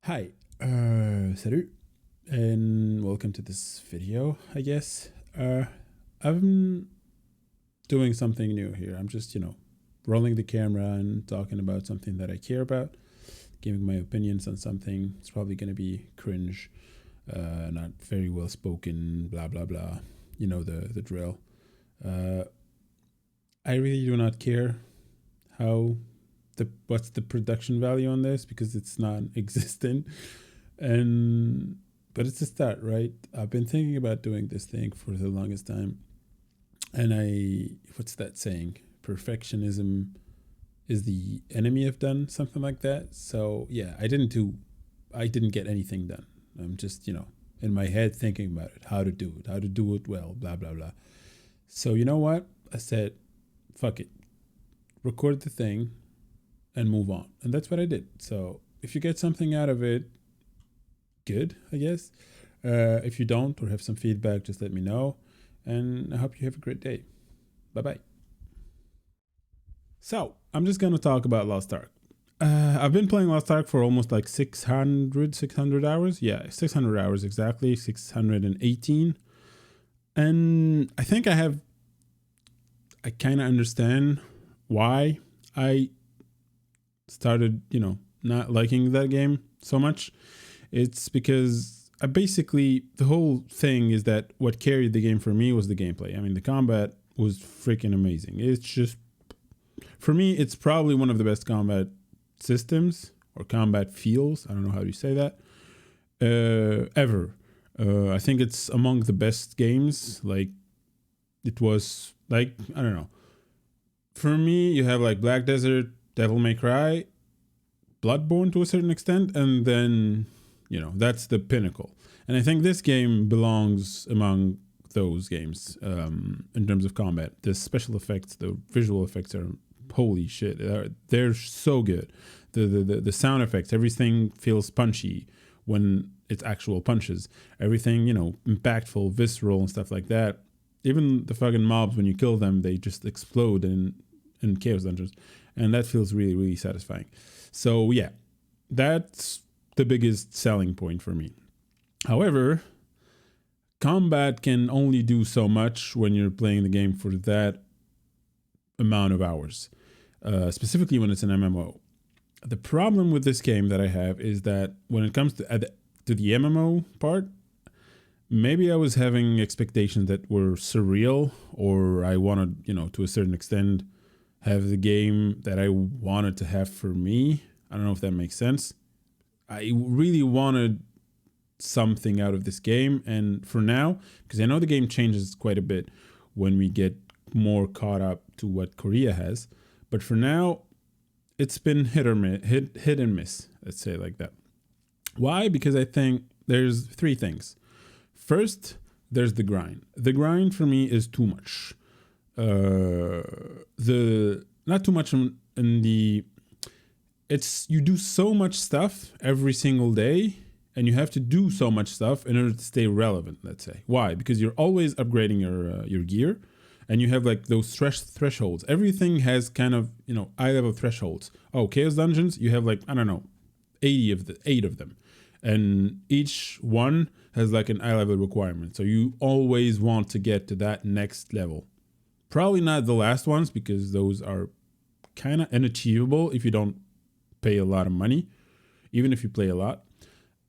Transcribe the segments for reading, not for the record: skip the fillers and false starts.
Hi, salut, and welcome to this video, I guess. I'm doing something new here. I'm just, rolling the camera and talking about something that I care about, giving my opinions on something. It's probably going to be cringe, not very well spoken, blah, blah, blah. You know the drill. I really do not care how what's the production value on this because it's non-existent, and but it's a start, right? I've been thinking about doing this thing for the longest time, and what's that saying, perfectionism is the enemy of done, something like that. So yeah, I didn't get anything done. I'm just in my head thinking about it, how to do it well, blah blah blah. So you know what, I said, fuck it, record the thing and move on. And that's what I did. So if you get something out of it, good, I guess. If you don't or have some feedback, just let me know. And I hope you have a great day. Bye bye. So I'm just going to talk about Lost Ark. I've been playing Lost Ark for almost like 600 hours. Yeah, 600 hours exactly, 618. And I think I kind of understand why I started, not liking that game so much. It's because the whole thing is that what carried the game for me was the gameplay. I mean, the combat was freaking amazing. It's just, for me, it's probably one of the best combat systems or combat feels. I don't know how you say that, ever. I think it's among the best games. Like, it was like, I don't know. For me, you have like Black Desert, Devil May Cry, Bloodborne to a certain extent, and then, that's the pinnacle. And I think this game belongs among those games in terms of combat. The special effects, the visual effects are holy shit. They're so good. The sound effects, everything feels punchy when it's actual punches. Everything, impactful, visceral, and stuff like that. Even the fucking mobs, when you kill them, they just explode in Chaos Dungeons. And that feels really, really satisfying. So yeah, that's the biggest selling point for me. However, combat can only do so much when you're playing the game for that amount of hours, specifically when it's an MMO. The problem with this game that I have is that when it comes to the MMO part, maybe I was having expectations that were surreal, or I wanted, to a certain extent, have the game that I wanted to have for me. I don't know if that makes sense. I really wanted something out of this game. And for now, because I know the game changes quite a bit when we get more caught up to what Korea has. But for now, it's been hit and miss. Let's say it like that. Why? Because I think there's three things. First, there's the grind. The grind for me is too much. Not too much in the, it's, you do so much stuff every single day, and you have to do so much stuff in order to stay relevant. Let's say. Why? Because you're always upgrading your gear, and you have like those thresholds. Everything has kind of eye level thresholds. Oh, Chaos Dungeons, you have like, I don't know, 8 of them, and each one has like an eye level requirement. So you always want to get to that next level. Probably not the last ones, because those are kind of unachievable if you don't pay a lot of money, even if you play a lot.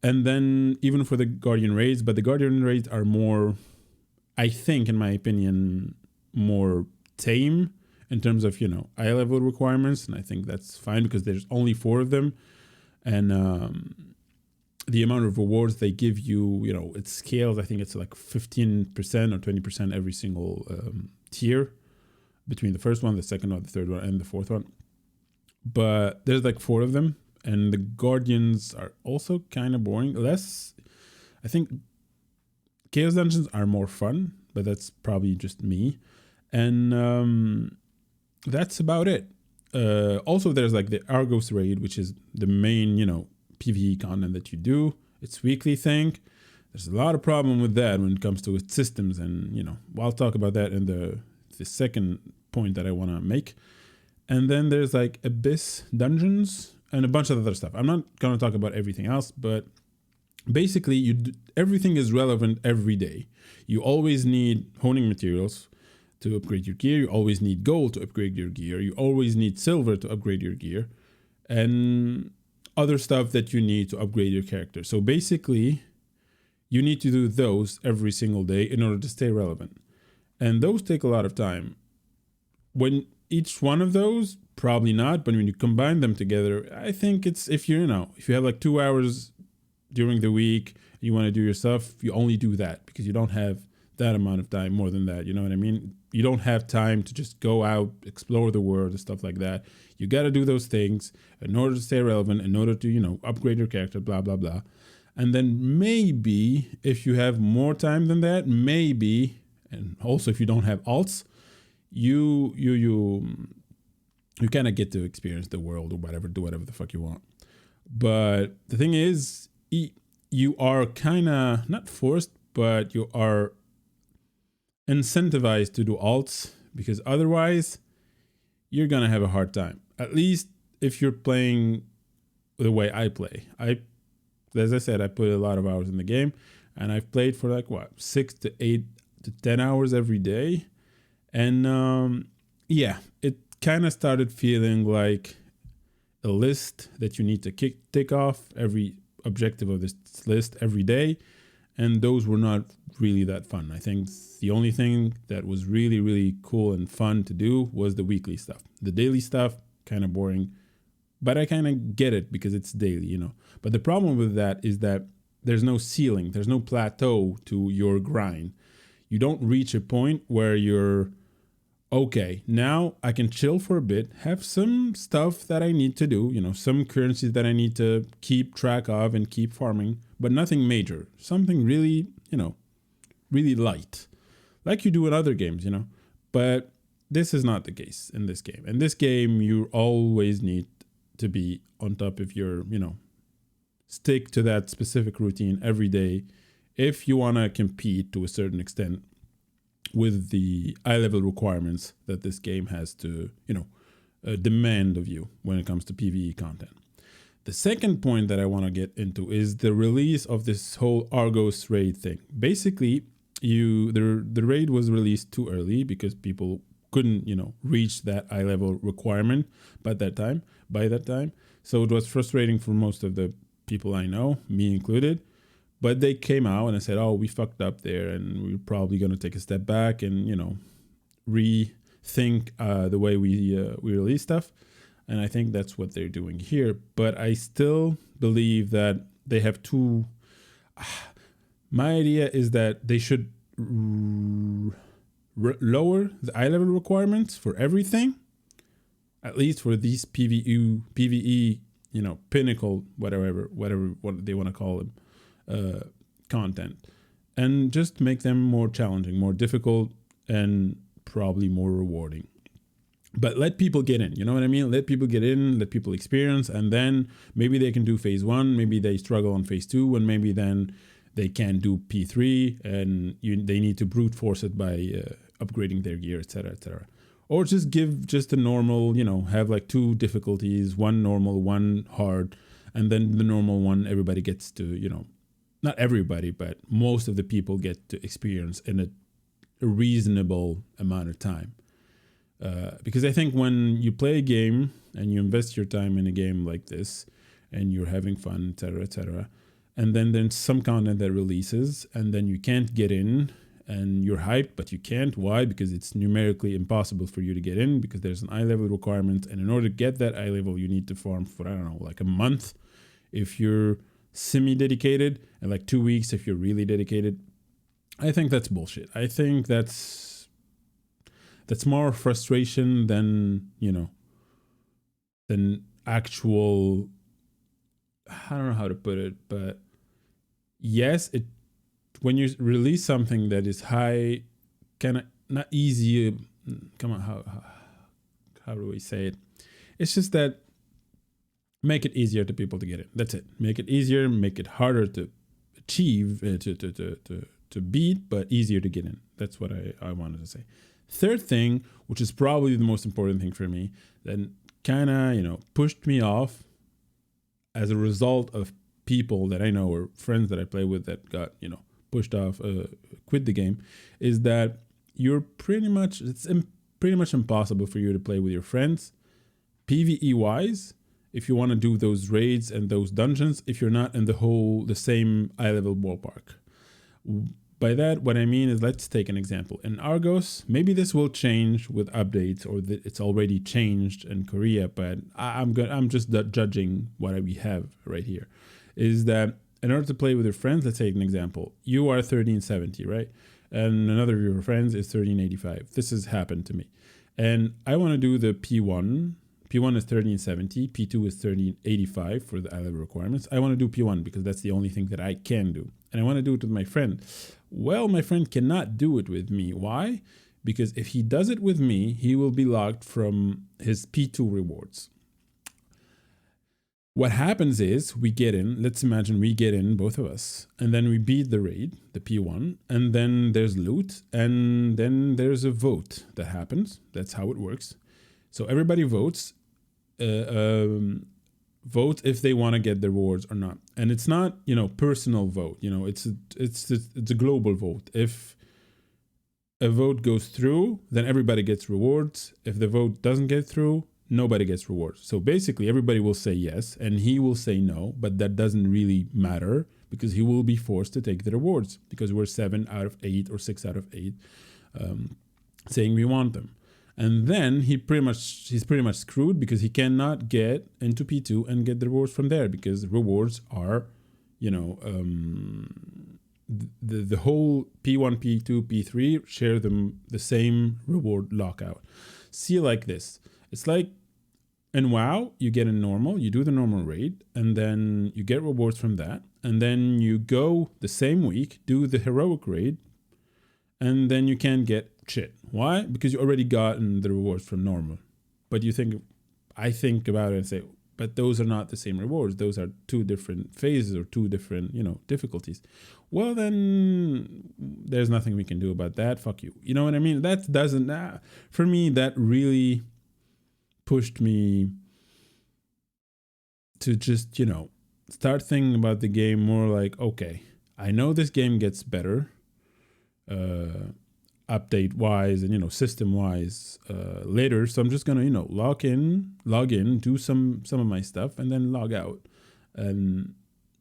And then even for the Guardian Raids, but the Guardian Raids are more, I think, in my opinion, more tame in terms of, eye level requirements. And I think that's fine because there's only 4 of them. And the amount of rewards they give you, it scales. I think it's like 15% or 20% every single tier between the first one, the second one, the third one, and the fourth one. But there's like 4 of them, and the Guardians are also kind of boring. I think Chaos Dungeons are more fun, but that's probably just me. And that's about it. Also, there's like the Argos raid, which is the main, PvE content that you do. It's weekly thing. There's a lot of problem with that when it comes to its systems, and I'll talk about that in the second point that I want to make. And then there's like Abyss Dungeons, and a bunch of other stuff. I'm not going to talk about everything else, but basically everything is relevant every day. You always need honing materials to upgrade your gear. You always need gold to upgrade your gear. You always need silver to upgrade your gear, and other stuff that you need to upgrade your character. So basically, you need to do those every single day in order to stay relevant. And those take a lot of time. When each one of those, probably not, but when you combine them together, I think it's, if you have like 2 hours during the week, you want to do your stuff, you only do that because you don't have that amount of time, more than that. You know what I mean? You don't have time to just go out, explore the world and stuff like that. You got to do those things in order to stay relevant, in order to, upgrade your character, blah, blah, blah. And then maybe if you have more time than that, maybe, and also if you don't have alts, you kind of get to experience the world or whatever, do whatever the fuck you want. But the thing is, you are kind of not forced, but you are incentivized to do alts, because otherwise you're gonna have a hard time. At least if you're playing the way I play. As I said, I put a lot of hours in the game, and I've played for 6 to 8 to 10 hours every day. And it kind of started feeling like a list that you need to tick off every objective of this list every day. And those were not really that fun. I think the only thing that was really, really cool and fun to do was the weekly stuff. The daily stuff, kind of boring, but I kind of get it because it's daily, But the problem with that is that there's no ceiling, there's no plateau to your grind. You don't reach a point where you're, okay, now I can chill for a bit, have some stuff that I need to do, some currencies that I need to keep track of and keep farming, but nothing major. Something really, really light, like you do in other games, But this is not the case in this game. In this game, you always need to be on top of your, stick to that specific routine every day if you want to compete to a certain extent with the eye level requirements that this game has to, demand of you when it comes to PvE content. The second point that I want to get into is the release of this whole Argos raid thing. Basically, the raid was released too early because people couldn't, reach that eye level requirement by that time. So it was frustrating for most of the people I know, me included. But they came out and I said, oh, we fucked up there and we're probably going to take a step back and, rethink the way we release stuff. And I think that's what they're doing here. But I still believe that they have two. My idea is that they should lower the eye level requirements for everything, at least for these PvE, pinnacle, whatever what they want to call them. Content, and just make them more challenging, more difficult, and probably more rewarding. But let people get in, you know what I mean? Let people get in, let people experience, and then maybe they can do phase 1, maybe they struggle on phase 2, and maybe then they can do P3, and they need to brute force it by upgrading their gear, etc., etc. Or just give just a normal, have like 2 difficulties, one normal, one hard, and then the normal one everybody gets to, not everybody, but most of the people get to experience in a reasonable amount of time. Because I think when you play a game and you invest your time in a game like this and you're having fun, etc., and then there's some content that releases and then you can't get in and you're hyped, but you can't. Why? Because it's numerically impossible for you to get in because there's an eye level requirement. And in order to get that eye level, you need to farm for, like a month if you're semi-dedicated, and like 2 weeks if you're really dedicated. I think that's bullshit. I think that's more frustration than than actual, I don't know how to put it, but yes, when you release something that is high, kind of not easy, come on, how do we say it? It's just that make it easier to people to get it. That's it. Make it easier, make it harder to achieve, to beat, but easier to get in. That's what I wanted to say. Third thing, which is probably the most important thing for me, then kind of, pushed me off as a result of people that I know or friends that I play with that got, pushed off, quit the game, is that you're pretty much impossible for you to play with your friends, PvE wise, if you want to do those raids and those dungeons, if you're not in the same eye level ballpark. By that, what I mean is, let's take an example. In Argos, maybe this will change with updates, or that it's already changed in Korea, but I'm just judging what we have right here. Is that in order to play with your friends, let's take an example. You are 1370, right? And another of your friends is 1385. This has happened to me. And I want to do the P1. P1 is 1370, P2 is 1385 for the eye level requirements. I want to do P1 because that's the only thing that I can do. And I want to do it with my friend. Well, my friend cannot do it with me. Why? Because if he does it with me, he will be locked from his P2 rewards. What happens is we get in, let's imagine we get in, both of us, and then we beat the raid, the P1, and then there's loot, and then there's a vote that happens. That's how it works. So everybody votes, vote if they want to get the rewards or not. And it's not, personal vote, it's a global vote. If a vote goes through, then everybody gets rewards. If the vote doesn't get through, nobody gets rewards. So basically everybody will say yes and he will say no, but that doesn't really matter because he will be forced to take the rewards because we're 7 out of 8 or 6 out of 8 saying we want them. And then he's pretty much screwed because he cannot get into P2 and get the rewards from there because rewards are, the whole P1, P2, P3 share the same reward lockout. See, like this. It's like in WoW, you get in normal, you do the normal raid, and then you get rewards from that. And then you go the same week, do the heroic raid, and then you can't get shit. Why? Because you already gotten the rewards from normal. But I think about it and say, but those are not the same rewards. Those are two different phases or two different, difficulties. Well, then there's nothing we can do about that. Fuck you. You know what I mean? That doesn't, for me, that really pushed me to just, start thinking about the game more like, okay, I know this game gets better, update wise and system wise later, so I'm just gonna log in, do some of my stuff, and then log out and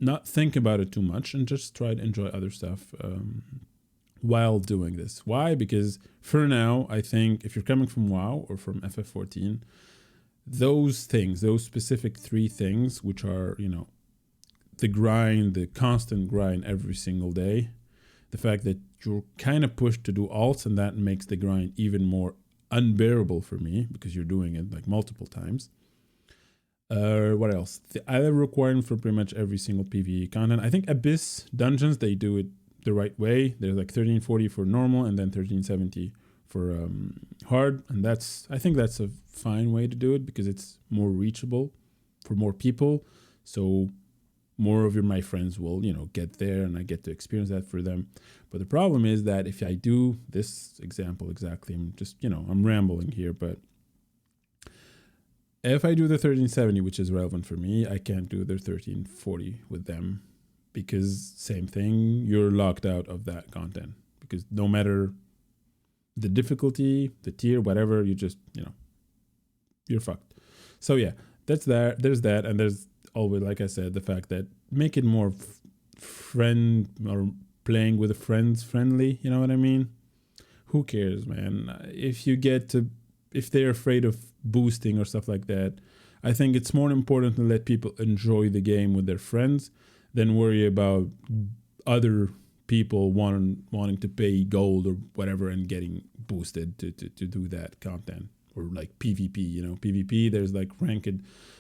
not think about it too much and just try to enjoy other stuff while doing this. Why? Because for now, I think if you're coming from WoW or from FF14, those specific 3 things, which are the grind, the constant grind every single day, the fact that you're kind of pushed to do alts, and that makes the grind even more unbearable for me because you're doing it like multiple times. What else? The other requirement for pretty much every single PvE content. I think Abyss dungeons, they do it the right way. There's like 1340 for normal and then 1370 for hard, and I think that's a fine way to do it because it's more reachable for more people. So more of my friends will, get there and I get to experience that for them. But the problem is that if I do this example exactly, I'm just, I'm rambling here, but if I do the 1370, which is relevant for me, I can't do the 1340 with them because same thing, you're locked out of that content because no matter the difficulty, the tier, whatever, you just, you're fucked. So yeah, there's that. And there's always, like I said, the fact that make it more friend or playing with friends friendly. You know what I mean? Who cares, man? If they're afraid of boosting or stuff like that, I think it's more important to let people enjoy the game with their friends than worry about other people wanting to pay gold or whatever and getting boosted to do that content. Or like PvP, PvP, there's like ranked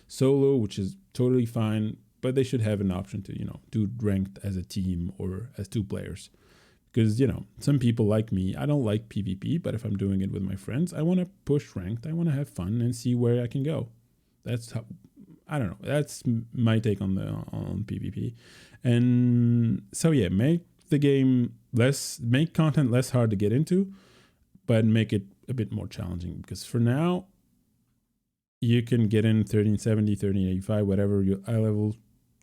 solo, which is totally fine, but they should have an option to, do ranked as a team or as 2 players. Because, some people like me, I don't like PvP, but if I'm doing it with my friends, I want to push ranked, I want to have fun and see where I can go. That's how, I don't know, that's my take on PvP. And so yeah, make content less hard to get into, but make it a bit more challenging, because for now you can get in 1370, 1385, whatever your eye level.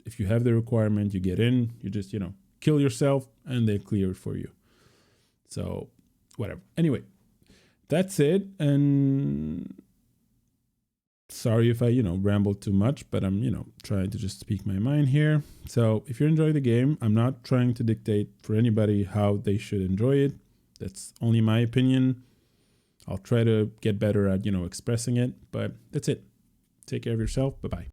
If you have the requirement, you get in, you just, kill yourself and they clear it for you. So whatever. Anyway, that's it. And sorry if I, rambled too much, but I'm, trying to just speak my mind here. So if you enjoy the game, I'm not trying to dictate for anybody how they should enjoy it. That's only my opinion. I'll try to get better at, expressing it, but that's it. Take care of yourself. Bye-bye.